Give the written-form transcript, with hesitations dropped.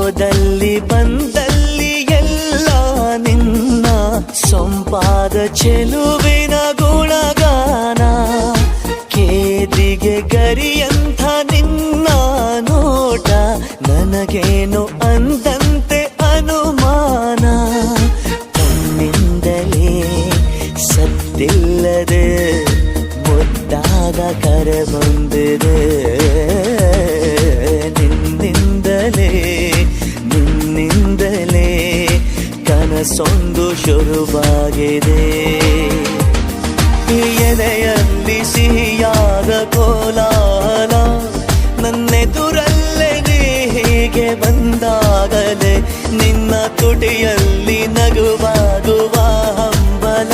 ಹೋದಲ್ಲಿ ಬಂದಲ್ಲಿ ಎಲ್ಲ ನಿನ್ನ ಸೊಂಪಾದ ಚೆಲುವಿನ ಗುಣಗಾನ. ಕೇದಿಗೆ ಗರಿಯಂಥ ನಿನ್ನ ನೋಟ ನನಗೇನು ಅಂದಂತೆ ಅನುಮಾನ. ತನ್ನಿಂದಲೇ ಸತ್ತಿಲ್ಲದೆ ಮುದ್ದಾದ ಕರೆ ಬಂದಿದೆ. ನಿನ್ನಿಂದಲೇ ಕನಸೊಂದು ಶುರುವಾಗಿದೆ. ಎದೆಯಲ್ಲಿ ಸಿಹಿಯಾದ ಕೋಲಾಹಲ ನನ್ನೆದುರಲ್ಲೇ ನೀ ಹೀಗೆ ಬಂದಾಗಲೇ ನಿನ್ನ ತುಟಿಯಲ್ಲಿ ನಗುವಾಗುವ ಹಂಬಲ.